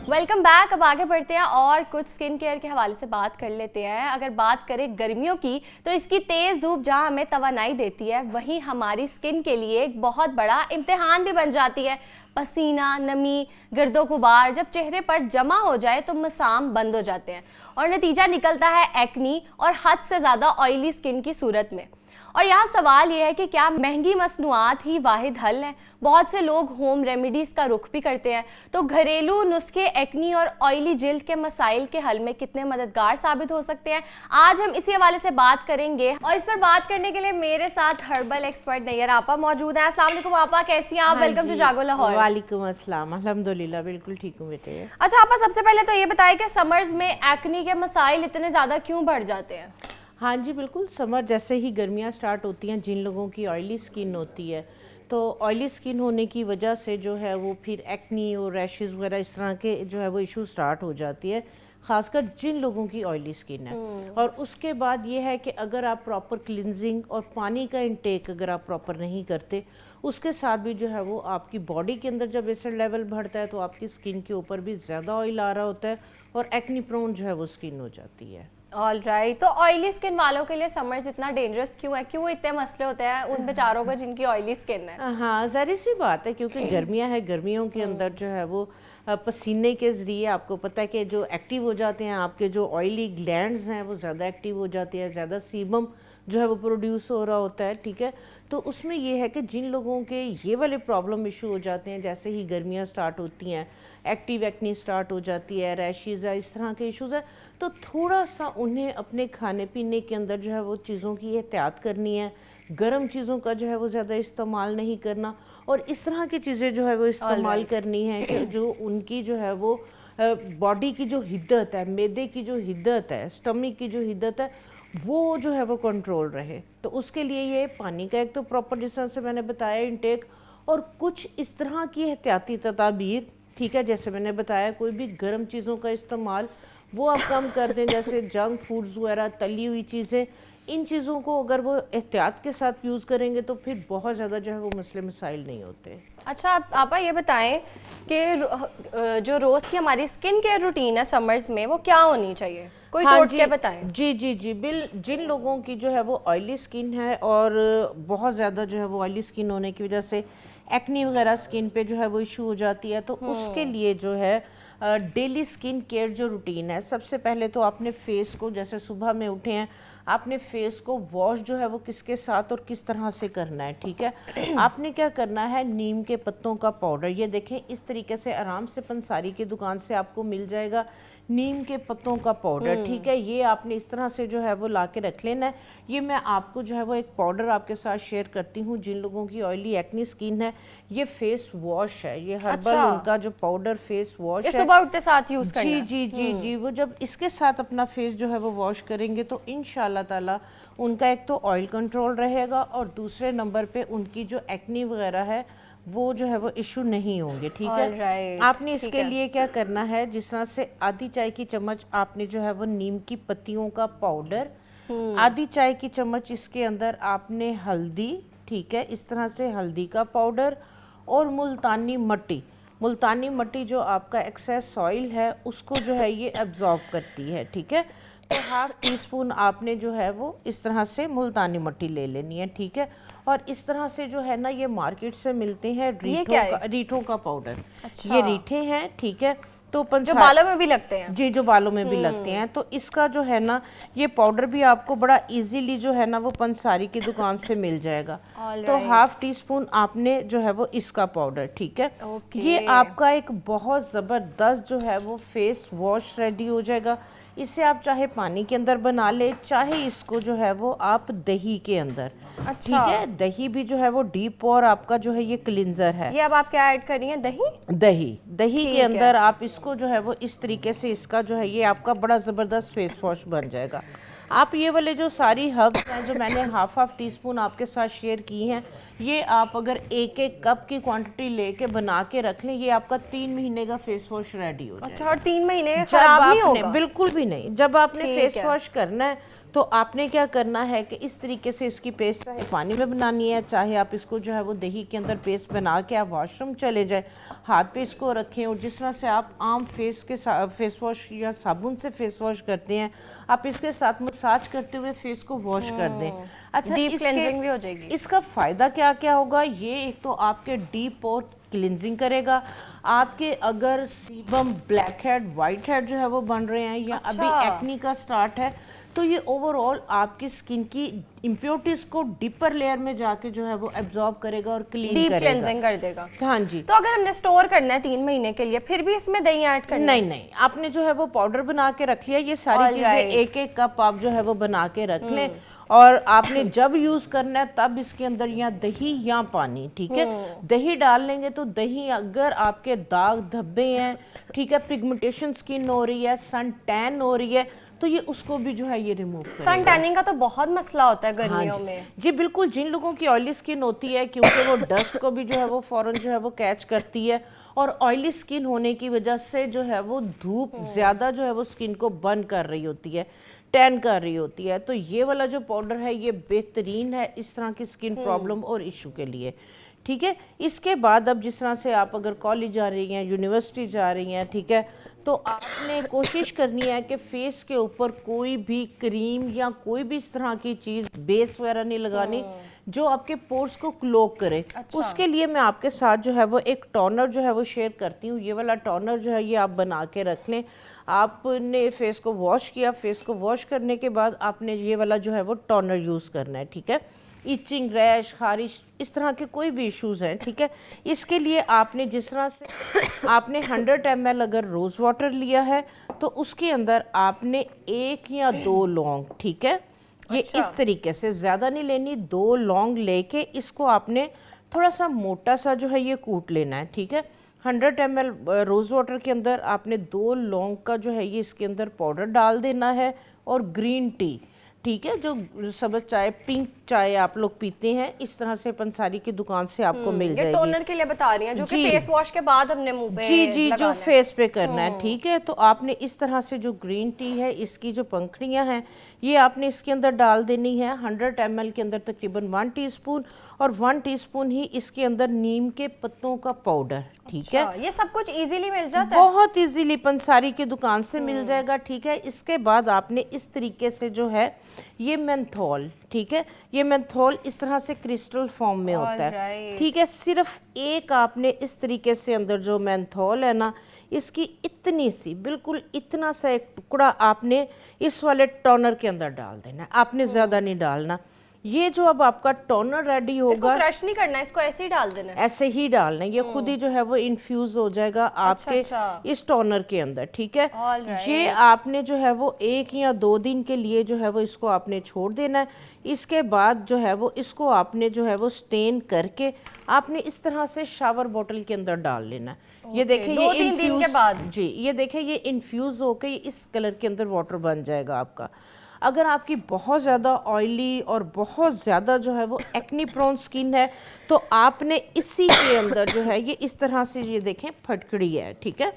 Welcome back. अब आगे बढ़ते हैं और कुछ स्किन केयर के हवाले से बात कर लेते हैं। अगर बात करें गर्मियों की तो इसकी तेज़ धूप जहां हमें तवानाई देती है, वहीं हमारी स्किन के लिए एक बहुत बड़ा इम्तिहान भी बन जाती है। पसीना, नमी, गर्दो गुबार जब चेहरे पर जमा हो जाए तो मसाम बंद हो जाते हैं और नतीजा निकलता है एक्नी और हद से ज़्यादा ऑयली स्किन की सूरत में। और यहाँ सवाल ये है कि क्या महंगी मसनूआत ही वाहिद हल है? बहुत से लोग होम रेमेडीज़ का रुख भी करते हैं, तो घरेलू नुस्खे एक्नी और ऑयली जिल्द के मसाइल के हल में कितने मददगार साबित हो सकते हैं, आज हम इसी हवाले से बात करेंगे। और इस पर बात करने के लिए मेरे साथ हर्बल एक्सपर्ट नैयर आपा मौजूद हैं। अस्सलाम वालेकुम आपा, कैसी हैं आप? वेलकम टू जागो लाहौर। वालेकुम अस्सलाम, अल्हम्दुलिल्लाह बिल्कुल ठीक हूँ बेटे। अच्छा आपा, सबसे पहले तो ये बताएं कि समर्स में एक्नी के मसाइल इतने ज़्यादा क्यों बढ़ जाते हैं? हाँ जी बिल्कुल, समर जैसे ही गर्मियाँ स्टार्ट होती हैं, जिन लोगों की ऑयली स्किन होती है तो ऑयली स्किन होने की वजह से जो है वो फिर एक्नी और रैशेस वगैरह इस तरह के जो है वो इशू स्टार्ट हो जाती है, ख़ासकर जिन लोगों की ऑयली स्किन है। और उसके बाद ये है कि अगर आप प्रॉपर क्लिनजिंग और पानी का इंटेक अगर आप प्रॉपर नहीं करते, उसके साथ भी जो है वो आपकी बॉडी के अंदर जब एसिड लेवल बढ़ता है तो आपकी स्किन के ऊपर भी ज़्यादा ऑयल आ रहा होता है और एक्नी प्रोन जो है वो स्किन हो जाती है। ऑल राइट, तो ऑयली स्किन वालों के लिए समर्स इतना डेंजरस क्यों है? क्यों इतने मसले होते हैं उन बेचारों को जिनकी ऑयली स्किन है? हाँ, ज़ाहिर सी बात है, क्योंकि गर्मियाँ है, गर्मियों के अंदर जो है वो पसीने के ज़रिए आपको पता है कि जो एक्टिव हो जाते हैं, आपके जो ऑयली ग्लैंड्स हैं वो ज़्यादा एक्टिव हो जाती है, ज़्यादा सीबम जो है वो प्रोड्यूस हो रहा होता है। ठीक है, तो उसमें ये है कि जिन लोगों के ये वाले प्रॉब्लम इशू हो जाते हैं, जैसे ही गर्मियाँ स्टार्ट होती हैं, एक्टिव एक्नी स्टार्ट हो जाती है, रैशेज़ है, इस तरह के इश्यूज़ है, तो थोड़ा सा उन्हें अपने खाने पीने के अंदर जो है वो चीज़ों की एहतियात करनी है। गर्म चीज़ों का जो है वो ज़्यादा इस्तेमाल नहीं करना और इस तरह की चीज़ें जो है वो इस्तेमाल करनी है कि जो उनकी जो है वो बॉडी की जो हिद्दत है, मैदे की जो हिद्दत है, स्टमक की जो हिद्दत है, वो जो है वो कंट्रोल रहे। तो उसके लिए ये पानी का एक तो प्रॉपर, जिस तरह से मैंने बताया, इंटेक, और कुछ इस तरह की एहतियाती तदाबीर, ठीक है, जैसे मैंने बताया कोई भी गर्म चीज़ों का इस्तेमाल वो आप कम कर दें, जैसे जंक फूड्स वगैरह, तली हुई चीज़ें, इन चीज़ों को अगर वो एहतियात के साथ यूज़ करेंगे तो फिर बहुत ज़्यादा जो है वो मसले मसाइल नहीं होते। अच्छा आप ये बताएं कि जो रोज़ की हमारी स्किन केयर रूटीन है समर्स में, वो क्या होनी चाहिए? कोई टोटके बताएं। जी जी जी जिन लोगों की जो है वो ऑयली स्किन है और बहुत ज़्यादा जो है वो ऑयली स्किन होने की वजह से एक्नी वगैरह स्किन पे जो है वो इशू हो जाती है, तो उसके लिए जो है डेली स्किन केयर जो रूटीन है, सबसे पहले तो आपने फेस को, जैसे सुबह में उठे हैं, आपने फेस को वॉश जो है वो किसके साथ और किस तरह से करना है। ठीक है, आपने क्या करना है, नीम के पत्तों का पाउडर, ये देखें इस तरीके से आराम से पंसारी की दुकान से आपको मिल जाएगा नीम के पत्तों का पाउडर। ठीक है, ये आपने इस तरह से जो है वो ला के रख लेना है। ये मैं आपको जो है वो एक पाउडर आपके साथ शेयर करती हूँ जिन लोगों की ऑयली एक्नी स्किन है। ये फेस वॉश है, ये हर्बल उनका जो पाउडर फेस वॉश है, सुबह उठते साथ यूज करना है। जी जी जी जी, वो जब इसके साथ अपना फेस जो है वो वॉश करेंगे तो इंशाल्लाह ताला उनका एक तो ऑयल कंट्रोल रहेगा और दूसरे नंबर पे उनकी जो एक्नी वगैरह है वो जो है वो इशू नहीं होंगे। ठीक है, आपने इसके लिए क्या करना है, जिस तरह से आधी चाय की चम्मच आपने जो है वो नीम की पत्तियों का पाउडर, आधी चाय की चम्मच इसके अंदर आपने हल्दी, ठीक है, इस तरह से हल्दी का पाउडर और मुल्तानी मट्टी, मुल्तानी मट्टी जो आपका एक्सेस ऑयल है उसको जो है ये एब्जॉर्ब करती है। ठीक है, तो हाफ टी स्पून आपने जो है वो इस तरह से मुल्तानी मट्टी ले लेनी है। ठीक है, और इस तरह से जो है ना, ये मार्केट से मिलते हैं रीठों का पाउडर। अच्छा। ये रीठे हैं, ठीक है, तो जो बालों में भी लगते हैं। जी, जो बालों में भी लगते हैं, तो इसका जो है ना ये पाउडर भी आपको बड़ा इजीली जो है ना वो पंसारी की दुकान से मिल जाएगा। तो हाफ टी स्पून आपने जो है वो इसका पाउडर, ठीक है, ये आपका एक बहुत ज़बरदस्त जो है वो फेस वॉश रेडी हो जाएगा। इसे आप चाहे पानी के अंदर बना ले, चाहे इसको जो है वो आप दही के अंदर। अच्छा। ठीक है, दही भी जो है वो डीप और आपका जो है ये क्लिंजर है। ये अब आप क्या ऐड कर रही हैं? दही के अंदर आप इसको जो है वो इस तरीके से, इसका जो है ये आपका बड़ा ज़बरदस्त फेस वॉश बन जाएगा। आप ये वाले जो सारी हर्ब्स हैं जो मैंने हाफ टी स्पून आपके साथ शेयर की हैं, ये आप अगर एक एक कप की क्वांटिटी लेके बना के रख लें, ये आपका 3 महीने का फेस वॉश रेडी हो जाएगा। अच्छा, और 3 महीने खराब नहीं होगा? बिल्कुल भी नहीं। जब आपने फेस वॉश करना है तो आपने क्या करना है कि इस तरीके से इसकी पेस्ट चाहे पानी में बनानी है, चाहे आप इसको जो है वो दही के अंदर पेस्ट बना के आप वॉशरूम चले जाए, हाथ पे इसको रखें और जिस तरह से आप आम फेस वॉश या साबुन से फेस वॉश करते हैं, आप इसके साथ मसाज करते हुए फेस को वॉश कर दें। अच्छा, डीप क्लेंजिंग भी हो जाएगी। इसका फ़ायदा क्या क्या होगा? ये एक तो आपके डीप पोर क्लिनजिंग करेगा, आपके अगर sebum, black head, white head जो है वो बन रहे हैं या अभी एक्नी का स्टार्ट है, तो ये ओवरऑल आपकी स्किन की इम्प्योरिटीज को डीपर लेयर में जाके जो है वो एब्जॉर्ब करेगा और क्लीन करेगा, क्लेंजिंग कर देगा। हाँ जी। तो अगर हमने स्टोर करना है 3 महीने के लिए, फिर भी इसमें दही ऐड करना है? नहीं, आपने जो है वो पाउडर बना के रख लिया, ये सारी चीजें एक एक कप आप जो है वो बना के रख लें, और आपने जब यूज करना है तब इसके अंदर या दही या पानी, ठीक है। दही डाल लेंगे तो दही अगर आपके दाग धब्बे हैं, ठीक है, पिगमेंटेशन स्किन हो रही है, सन टैन हो रही है, तो ये उसको भी जो है ये रिमूव करेगा। सन टैनिंग का तो बहुत मसला होता है गर्मियों में। जी बिल्कुल, जिन लोगों की ऑयली स्किन होती है, क्योंकि वो डस्ट को भी जो है वो फौरन जो है वो कैच करती है, और ऑयली स्किन होने की वजह से जो है वो धूप ज़्यादा जो है वो स्किन को बर्न कर रही होती है, टैन कर रही होती है, तो ये वाला जो पाउडर है ये बेहतरीन है इस तरह की स्किन प्रॉब्लम और इशू के लिए, ठीक है। इसके बाद अब जिस तरह से आप अगर कॉलेज जा रही हैं, यूनिवर्सिटी जा रही हैं, ठीक है, तो आपने कोशिश करनी है कि फेस के ऊपर कोई भी क्रीम या कोई भी इस तरह की चीज़, बेस वगैरह नहीं लगानी जो आपके पोर्स को क्लोग करे। अच्छा। उसके लिए मैं आपके साथ जो है वो एक टोनर जो है वो शेयर करती हूँ। ये वाला टोनर जो है ये आप बना के रख लें। आपने फेस को वॉश किया, फेस को वॉश करने के बाद आपने ये वाला जो है वो टोनर यूज़ करना है, ठीक है। इचिंग, रैश, खारिश, इस तरह के कोई भी इश्यूज़ हैं, ठीक है, इसके लिए आपने जिस तरह से आपने 100 ml अगर रोज़ वाटर लिया है तो उसके अंदर आपने 1 या 2 लौंग, ठीक है, ये अच्छा। इस तरीके से ज़्यादा नहीं लेनी, 2 लौंग लेके इसको आपने थोड़ा सा मोटा सा जो है ये कूट लेना है, ठीक है। 100 ml रोज़ वाटर के अंदर आपने 2 लौंग का जो है ये इसके अंदर पाउडर डाल देना है, और ग्रीन टी, ठीक है, जो सब्ज़ चाय, पिंक चाय आप लोग पीते हैं, इस तरह से पंसारी की दुकान से आपको मिल जाएगी। ये टोनर के लिए बता रही हैं जो कि फेस वॉश के बाद हमने मुंह पे जी जो फेस पे करना है, ठीक है। तो आपने इस तरह से जो ग्रीन टी है इसकी जो पंखड़ियां हैं ये आपने इसके अंदर डाल देनी है। 100 ml के अंदर तकरीबन 1 टीस्पून, और 1 टीस्पून ही इसके अंदर नीम के पत्तों का पाउडर, ठीक है। ये सब कुछ इजीली मिल जाता है, बहुत इजीली पंसारी की दुकान से मिल जाएगा, ठीक है। इसके बाद आपने इस तरीके से जो है ये मेंथोल, ठीक है, ये मेंथोल इस तरह से क्रिस्टल फॉर्म में होता है, ठीक है। सिर्फ एक आपने इस तरीके से अंदर जो मेंथोल है ना, इसकी इतनी सी, बिल्कुल इतना सा एक टुकड़ा आपने इस वाले टोनर के अंदर डाल देना है, आपने ज़्यादा नहीं डालना। ये जो अब आपका टोनर रेडी होगा, इसको क्रश नहीं करना, इसको ऐसे ही डाल देना है, ऐसे ही डालना है, ये खुद ही जो है वो इन्फ्यूज हो जाएगा आपके इस टोनर के अंदर, ठीक है। ये आपने जो है वो 1 या 2 दिन के लिए जो है वो इसको आपने छोड़ देना है। इसके बाद जो है वो इसको आपने जो है वो स्टेन करके आपने इस तरह से शावर बोतल के अंदर डाल लेना है। ये देखें, ये 2-3 दिन के बाद, जी ये देखें, ये इन्फ्यूज होकर इस कलर के अंदर वाटर बन जाएगा आपका। अगर आपकी बहुत ज़्यादा ऑयली और बहुत ज़्यादा जो है वो एक्नी प्रोन स्किन है तो आपने इसी के अंदर जो है ये इस तरह से, ये देखें, फटकड़ी है, ठीक है।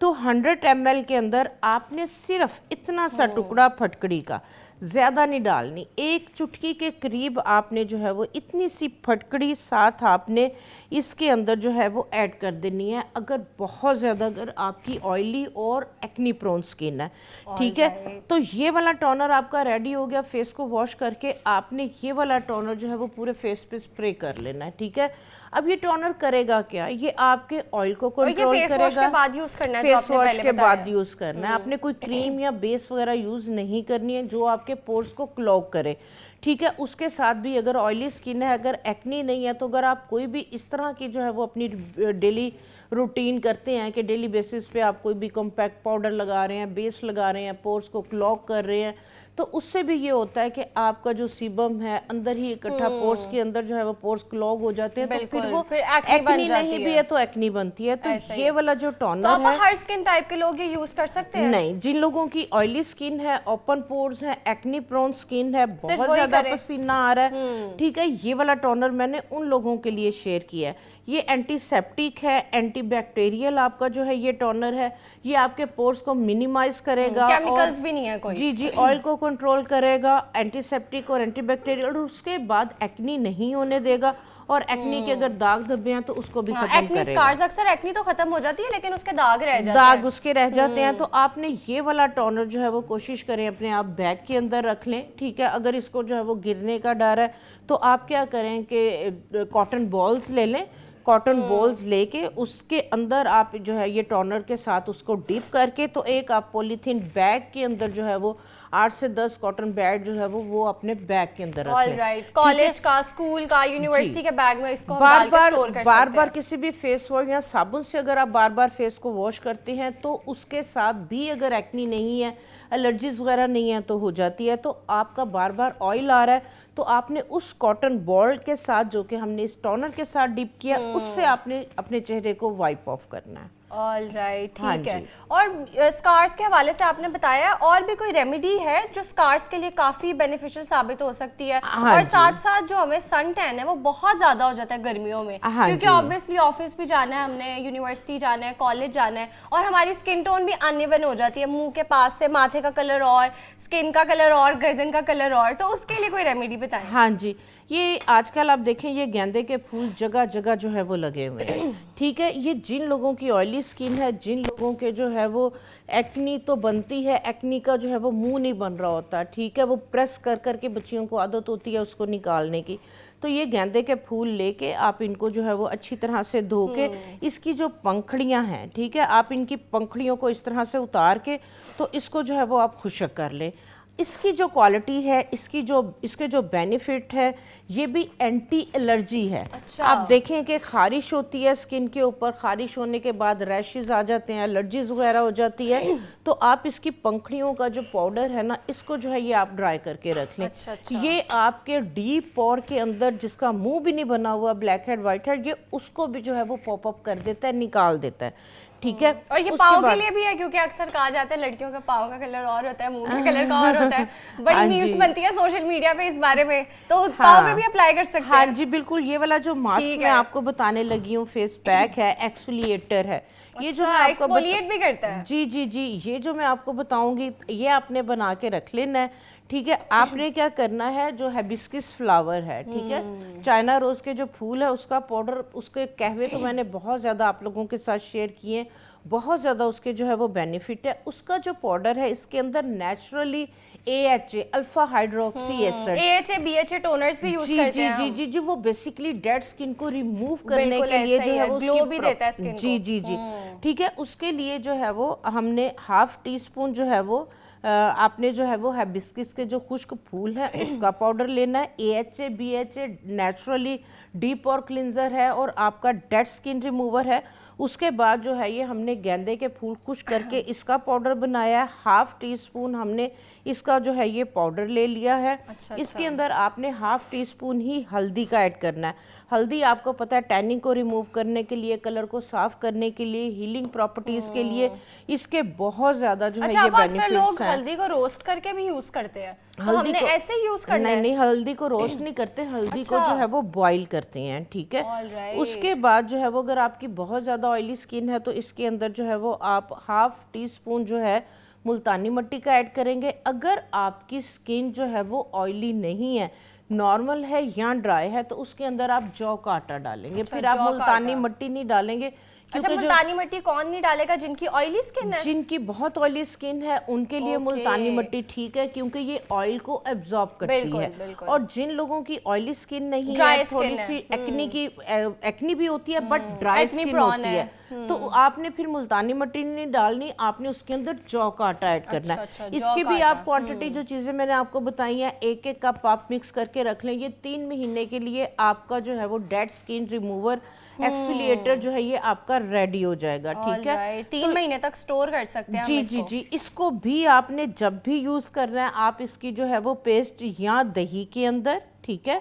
तो 100 ml के अंदर आपने सिर्फ इतना सा टुकड़ा फटकड़ी का, ज़्यादा नहीं डालनी, 1 चुटकी के करीब आपने जो है वो इतनी सी फटकड़ी साथ आपने इसके अंदर जो है वो ऐड कर देनी है। अगर बहुत ज़्यादा अगर आपकी ऑयली और एक्नी प्रोन स्किन है, ठीक है, तो ये वाला टोनर आपका रेडी हो गया। फेस को वॉश करके आपने ये वाला टोनर जो है वो पूरे फेस पे स्प्रे कर लेना है, ठीक है। अब ये टोनर करेगा क्या, ये आपके ऑयल को कंट्रोल करेगा। फेस वॉश के बाद यूज करना है, फेस वॉश के बाद यूज करना है, आपने कोई क्रीम या बेस वगैरह यूज नहीं करनी है जो आपके पोर्स को क्लॉग करे, ठीक है। उसके साथ भी अगर ऑयली स्किन है, अगर एक्नी नहीं है, तो अगर आप कोई भी इस तरह की जो है वो अपनी डेली रूटीन करते हैं कि डेली बेसिस पे आप कोई भी कॉम्पैक्ट पाउडर लगा रहे हैं, बेस लगा रहे हैं, पोर्स को क्लॉग कर रहे हैं, तो उससे भी ये होता है कि आपका जो सीबम है अंदर ही इकट्ठा, पोर्स के अंदर जो है वो पोर्स क्लॉग हो जाते हैं, तो फिर वो एक्नी नहीं भी है तो एक्नी बनती है। तो ये वाला जो टोनर है, हर स्किन टाइप के लोग ये यूज कर सकते हैं? नहीं, जिन लोगों की ऑयली स्किन है, ओपन पोर्स है, एक्नी प्रोन स्किन है, बहुत ज्यादा पसीना आ रहा है, ठीक है, ये वाला टोनर मैंने उन लोगों के लिए शेयर किया है। ये एंटीसेप्टिक है, एंटीबैक्टीरियल आपका जो है ये टोनर है। ये आपके पोर्स को मिनिमाइज करेगा, केमिकल्स भी नहीं है कोई। जी जी, ऑयल को कंट्रोल करेगा, एंटीसेप्टिक और एंटीबैक्टीरियल, और उसके बाद एक्नी नहीं होने देगा। और एक्नी के अगर दाग धब्बे हैं तो उसको भी खत्म करेगा। स्कार्स अक्सर एक्नी तो खत्म हो जाती है लेकिन उसके दाग रह जाते हैं, दाग उसके रह जाते हैं। तो आपने ये वाला टोनर जो है वो कोशिश करें अपने आप बैग के अंदर रख लें, ठीक है। अगर इसको जो है वो गिरने का डर है तो आप क्या करें कि कॉटन बॉल्स ले लें, कॉटन बॉल्स लेके उसके अंदर आप जो है ये टोनर के साथ उसको डिप करके, तो एक आप पॉलीथीन बैग के अंदर जो है वो 8 से 10 कॉटन बैग जो है वो अपने बैग के अंदर रखें। ऑलराइट, कॉलेज का, स्कूल का, यूनिवर्सिटी के बैग में इसको हम डाल के स्टोर कर सकते हैं। बार बार किसी भी फेस वॉश या साबुन से अगर आप बार बार फेस को वॉश करते हैं तो उसके साथ भी अगर एक्नी नहीं है, एलर्जीज वगैरह नहीं है तो हो जाती है। तो आपका बार बार ऑयल आ रहा है तो आपने उस कॉटन बॉल के साथ जो कि हमने इस टोनर के साथ डिप किया उससे आपने अपने चेहरे को वाइप ऑफ करना है। ऑलराइट, ठीक है। और स्कार्स के हवाले से आपने बताया और भी कोई रेमेडी है जो स्कार्स के लिए काफी बेनिफिशियल साबित हो सकती है? और साथ साथ जो हमें सन टैन है वो बहुत ज्यादा हो जाता है गर्मियों में, क्योंकि ऑब्वियसली ऑफिस भी जाना है हमने, यूनिवर्सिटी जाना है, कॉलेज जाना है, और हमारी स्किन टोन भी अनइवन हो जाती है, मुंह के पास से माथे का कलर और, स्किन का कलर और, गर्दन का कलर और। तो उसके लिए कोई रेमेडी बताएं। हाँ जी, ये आजकल आप देखें ये गेंदे के फूल जगह जगह जो है वो लगे हुए हैं, ठीक है। ये जिन लोगों की ऑयली स्किन है, जिन लोगों के जो है वो एक्नी तो बनती है, एक्नी का जो है वो मुंह नहीं बन रहा होता, ठीक है, वो प्रेस कर करके बच्चियों को आदत होती है उसको निकालने की, तो ये गेंदे के फूल लेके आप इनको जो है वो अच्छी तरह से धो के इसकी जो पंखड़ियां हैं, ठीक है, आप इनकी पंखड़ियों को इस तरह से उतार के तो इसको जो है वो आप खुश्क कर लें। इसकी जो क्वालिटी है, इसके जो बेनिफिट है, ये भी एंटी एलर्जी है। अच्छा। आप देखें कि खारिश होती है स्किन के ऊपर, खारिश होने के बाद रैशेस आ जाते हैं, एलर्जीज वगैरह हो जाती है, तो आप इसकी पंखड़ियों का जो पाउडर है ना, इसको जो है ये आप ड्राई करके रख लें। अच्छा। ये आपके डीप पोर के अंदर जिसका मुंह भी नहीं बना हुआ, ब्लैक हेड वाइट हेड, ये उसको भी जो है वो पॉपअप कर देता है, निकाल देता है, ठीक है। और ये पाँव के लिए भी है, क्योंकि अक्सर कहा जाता है लड़कियों के पाँव का कलर और होता है, मुंह के कलर का और होता है, बड़ी मीम्स बनती है सोशल मीडिया पे इस बारे में, तो पाँव पे भी अप्लाई कर सकते हैं। हाँ जी बिल्कुल, ये वाला जो मास्क मैं आपको बताने लगी हूँ, फेस पैक है, एक्सफोलिएटर है, ये जो मैं आपको एक्सफोलिएट भी करता है। जी जी जी, ये जो मैं आपको बताऊंगी ये आपने बना के रख लेना है, ठीक है। आपने क्या करना है, जो हिबिस्कस फ्लावर है, ठीक है, चाइना रोज के जो फूल है उसका पाउडर, उसके कहवे तो मैंने बहुत ज़्यादा आप लोगों के साथ शेयर किए, बहुत ज़्यादा उसके जो है वो बेनिफिट है। उसका जो पाउडर है इसके अंदर naturally AHA, alpha hydroxy acid, AHA BHA toners भी यूज करते हैं। जी जी जी, वो बेसिकली डेड स्किन को रिमूव करने के लिए जो है वो ग्लो भी देता है स्किन को। जी जी जी, ठीक है। उसके लिए जो है वो हमने ½ टीस्पून जो है वो आपने जो है वो हिबिस्कस के जो खुश्क फूल है उसका पाउडर लेना है। AHA BHA नेचुरली डीप पोर क्लिंजर है और आपका डेड स्किन रिमूवर है। उसके बाद जो है ये हमने गेंदे के फूल खुश करके इसका पाउडर बनाया है। ½ टीस्पून हमने इसका जो है ये पाउडर ले लिया है। इसके अंदर आपने ½ टीस्पून ही हल्दी का ऐड करना है। हल्दी आपको पता है टैनिंग को रिमूव करने के लिए, कलर को साफ करने के लिए, हीलिंग प्रॉपर्टीज के लिए इसके बहुत ज्यादा जो है ये बेनिफिट्स हैं। लोग हल्दी को रोस्ट करके भी यूज करते हैं, तो हमने ऐसे ही यूज करना है? नहीं, हल्दी को रोस्ट नहीं करते, हल्दी को जो है वो बॉईल करते हैं, ठीक है। उसके बाद जो है वो अगर आपकी बहुत ज्यादा ऑयली स्किन है तो इसके अंदर जो है वो आप ½ टीस्पून जो है मुल्तानी मिट्टी का ऐड करेंगे। अगर आपकी स्किन जो है वो ऑयली नहीं है, नॉर्मल है या ड्राई है, तो उसके अंदर आप जौ का आटा डालेंगे। फिर आप मुल्तानी मिट्टी नहीं डालेंगे। अच्छा, मुल्तानी मिट्टी कौन नहीं डालेगा? जिनकी ऑयली स्किन है, जिनकी बहुत ऑयली स्किन है उनके लिए मुल्तानी मिट्टी ठीक है, क्योंकि ये ऑयल को एब्जॉर्ब करती है। और जिन लोगों की ऑयली स्किन नहीं है, थोड़ी सी एक्नी भी होती है बट ड्राई स्किन होती है, तो आपने फिर मुल्तानी मिट्टी नहीं डालनी, आपने उसके अंदर जौ का आटा ऐड करना है। इसकी भी आप क्वांटिटी जो चीजें मैंने आपको बताई है 1-1 कप आप मिक्स करके रख लें। ये 3 महीने के लिए आपका जो है वो डेड स्किन रिमूवर एक्सफोलिएटर जो है ये आपका रेडी हो जाएगा, ठीक है। 3 महीने तक स्टोर कर सकते हैं जी जी जी। इसको भी आपने जब भी यूज करना है, आप इसकी जो है वो पेस्ट या दही के अंदर, ठीक है,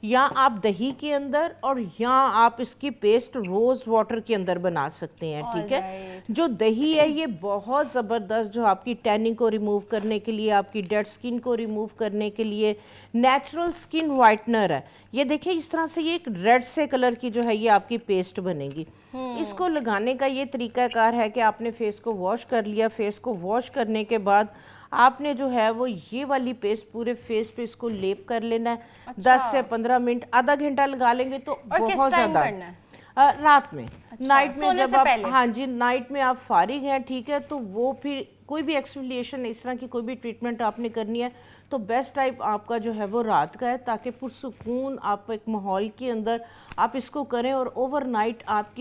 या आप दही के अंदर और या आप इसकी पेस्ट रोज वाटर के अंदर बना सकते हैं, ठीक है। Alright. जो दही है ये बहुत ज़बरदस्त, जो आपकी टैनिंग को रिमूव करने के लिए, आपकी डेड स्किन को रिमूव करने के लिए नेचुरल स्किन वाइटनर है। ये देखिए इस तरह से ये एक रेड से कलर की जो है ये आपकी पेस्ट बनेगी। इसको लगाने का ये तरीकाकार है कि आपने फेस को वॉश कर लिया, फेस को वॉश करने के बाद आपने जो है वो ये वाली पेस्ट पूरे फेस पे इसको लेप कर लेना है। 10 से 15 मिनट, आधा घंटा लगा लेंगे तो और किस बहुत टाइम ज़्यादा। करना है? रात में, नाइट में सोने जब से आप, पहले? हाँ जी, नाइट में आप फारिग हैं, ठीक है, तो वो फिर कोई भी एक्सफोलिएशन इस तरह की कोई भी ट्रीटमेंट आपने करनी है तो बेस्ट टाइप आपका जो है वो रात का है, ताकि पुरसुकून आप एक माहौल के अंदर आप इसको करें और ओवरनाइट आपकी